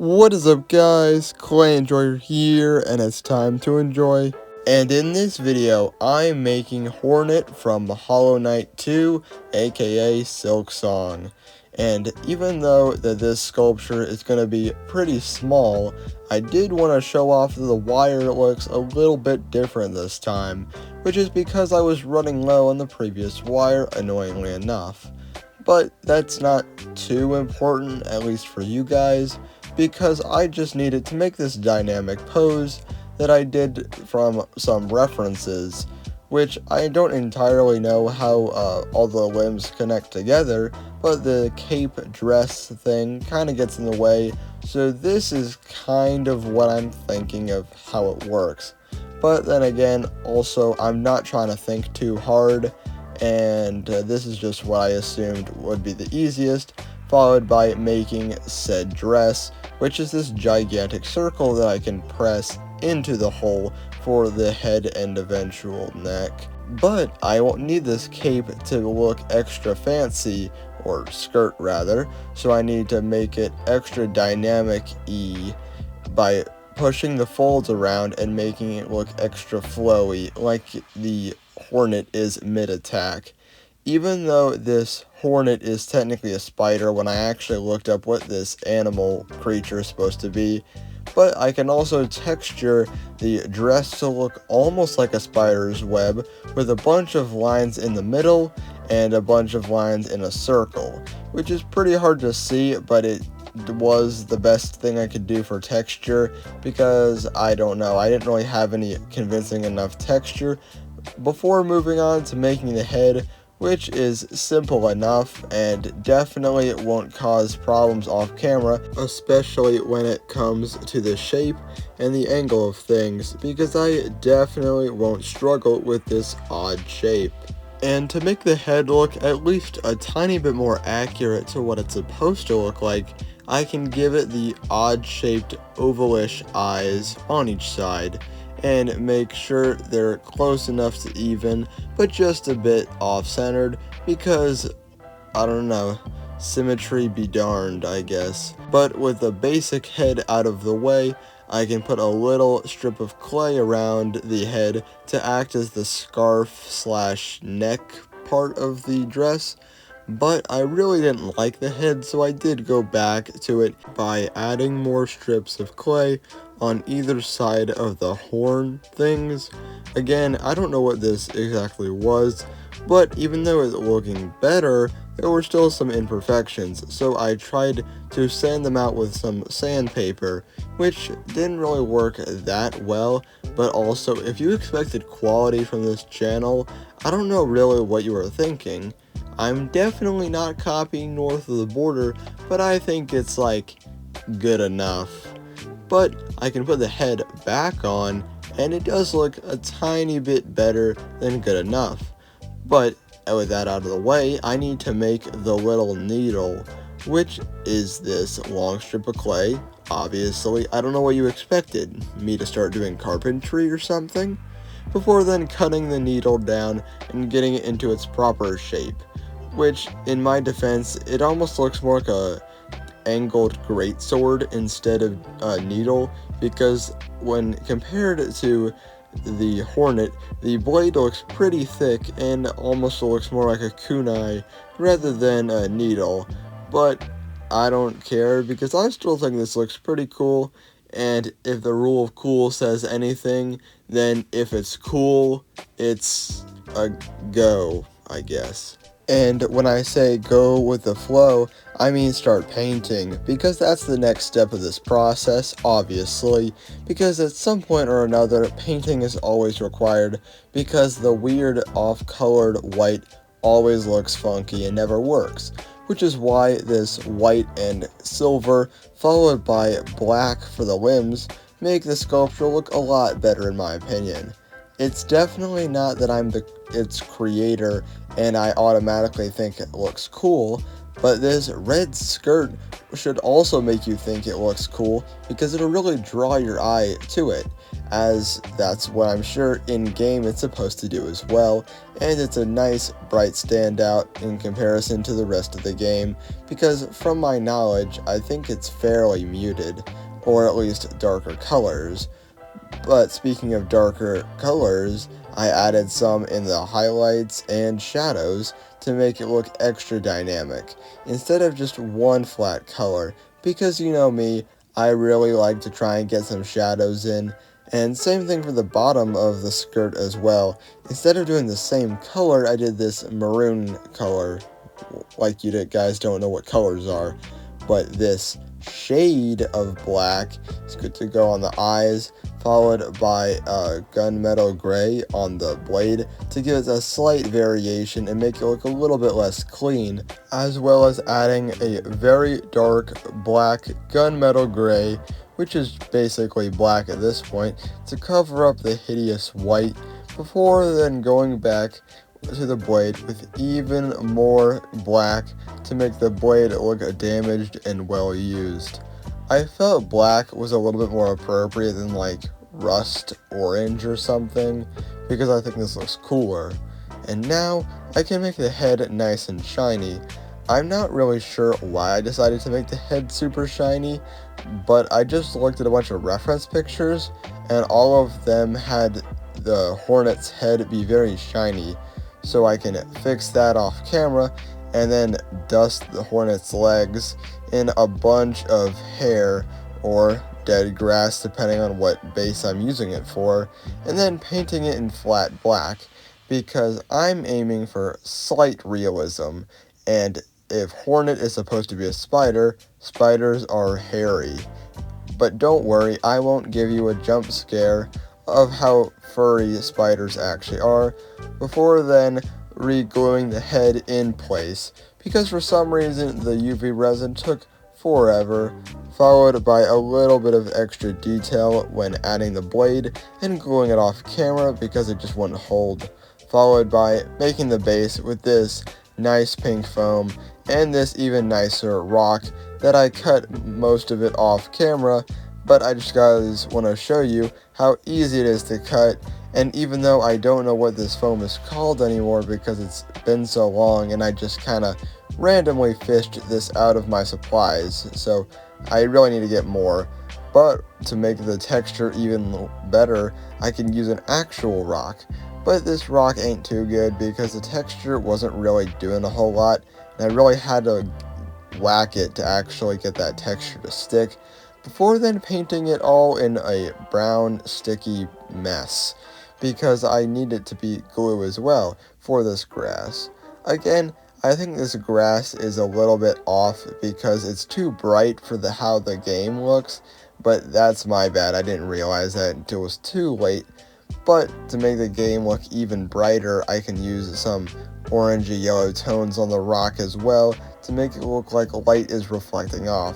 What is up, guys? Clay Enjoyer here, and it's time to enjoy. And in this video, I'm making Hornet from Hollow Knight 2, aka Silksong. And even though that this sculpture is going to be pretty small, I did want to show off that the wire looks a little bit different this time, which is because I was running low on the previous wire, annoyingly enough. But that's not too important, at least for you guys, because I just needed to make this dynamic pose that I did from some references, which I don't entirely know how all the limbs connect together, but the cape dress thing kind of gets in the way, so this is kind of what I'm thinking of how it works. But then again, also, I'm not trying to think too hard, and this is just what I assumed would be the easiest, followed by making said dress, which is this gigantic circle that I can press into the hole for the head and eventual neck. But I won't need this cape to look extra fancy, or skirt rather, so I need to make it extra dynamic-y by pushing the folds around and making it look extra flowy, like the Hornet is mid-attack. Even though this Hornet is technically a spider when I actually looked up what this animal creature is supposed to be, but I can also texture the dress to look almost like a spider's web, with a bunch of lines in the middle and a bunch of lines in a circle, which is pretty hard to see, but it was the best thing I could do for texture, because I don't know, I didn't really have any convincing enough texture before moving on to making the head, which is simple enough and definitely won't cause problems off camera, especially when it comes to the shape and the angle of things, because I definitely won't struggle with this odd shape. And to make the head look at least a tiny bit more accurate to what it's supposed to look like, I can give it the odd-shaped ovalish eyes on each side, and make sure they're close enough to even, but just a bit off-centered, because, I don't know, symmetry be darned, I guess. But with the basic head out of the way, I can put a little strip of clay around the head to act as the scarf/neck part of the dress, but I really didn't like the head, so I did go back to it by adding more strips of clay on either side of the horn things. Again, I don't know what this exactly was, but even though it's looking better, there were still some imperfections, so I tried to sand them out with some sandpaper, which didn't really work that well. But also, if you expected quality from this channel, I don't know really what you were thinking. I'm definitely not copying North of the Border, but I think it's like good enough. But I can put the head back on, and it does look a tiny bit better than good enough. But with that out of the way, I need to make the little needle, which is this long strip of clay. Obviously, I don't know what you expected, me to start doing carpentry or something? Before then cutting the needle down and getting it into its proper shape, which, in my defense, it almost looks more like a angled greatsword instead of a needle, because when compared to the Hornet, the blade looks pretty thick and almost looks more like a kunai rather than a needle. But I don't care, because I still think this looks pretty cool, and if the rule of cool says anything, then if it's cool, it's a go, I guess. And when I say go with the flow, I mean start painting, because that's the next step of this process, obviously, because at some point or another, painting is always required, because the weird off-colored white always looks funky and never works, which is why this white and silver, followed by black for the limbs, make the sculpture look a lot better in my opinion. It's definitely not that I'm its creator and I automatically think it looks cool, But this red skirt should also make you think it looks cool because it'll really draw your eye to it, as that's what I'm sure in-game it's supposed to do as well, and it's a nice bright standout in comparison to the rest of the game, because from my knowledge I think it's fairly muted, or at least darker colors. But speaking of darker colors, I added some in the highlights and shadows to make it look extra dynamic, instead of just one flat color, because you know me, I really like to try and get some shadows in, and same thing for the bottom of the skirt as well. Instead of doing the same color, I did this maroon color, like you guys don't know what colors are, but this shade of black is good to go on the eyes, followed by gunmetal gray on the blade to give it a slight variation and make it look a little bit less clean, as well as adding a very dark black gunmetal gray, which is basically black at this point, to cover up the hideous white, before then going back to the blade with even more black to make the blade look damaged and well used. I felt black was a little bit more appropriate than like rust orange or something, because I think this looks cooler. And now I can make the head nice and shiny. I'm not really sure why I decided to make the head super shiny, but I just looked at a bunch of reference pictures and all of them had the Hornet's head be very shiny, so I can fix that off camera and then dust the Hornet's legs in a bunch of hair or dead grass depending on what base I'm using it for, and then painting it in flat black, because I'm aiming for slight realism, and if Hornet is supposed to be a spider, spiders are hairy. But don't worry, I won't give you a jump scare of how furry spiders actually are before then re-gluing the head in place, because for some reason the UV resin took forever, followed by a little bit of extra detail when adding the blade and gluing it off camera because it just wouldn't hold, followed by making the base with this nice pink foam and this even nicer rock that I cut most of it off camera, but I just guys want to show you how easy it is to cut. And even though I don't know what this foam is called anymore because it's been so long and I just kind of randomly fished this out of my supplies, so I really need to get more. But to make the texture even better, I can use an actual rock. But this rock ain't too good because the texture wasn't really doing a whole lot, and I really had to whack it to actually get that texture to stick, before then painting it all in a brown sticky mess, because I need it to be glue as well for this grass. Again, I think this grass is a little bit off because it's too bright for how the game looks, but that's my bad. I didn't realize that until it was too late. But to make the game look even brighter, I can use some orangey yellow tones on the rock as well to make it look like light is reflecting off,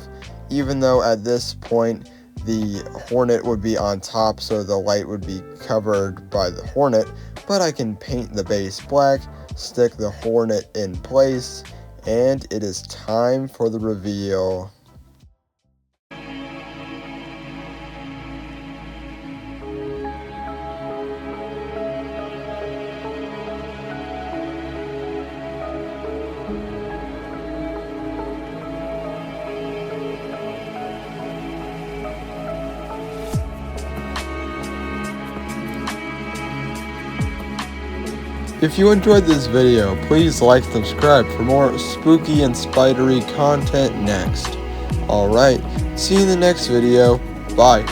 even though at this point the Hornet would be on top, so the light would be covered by the Hornet. But I can paint the base black, stick the Hornet in place, and it is time for the reveal. If you enjoyed this video, please like and subscribe for more spooky and spidery content next. Alright, see you in the next video. Bye.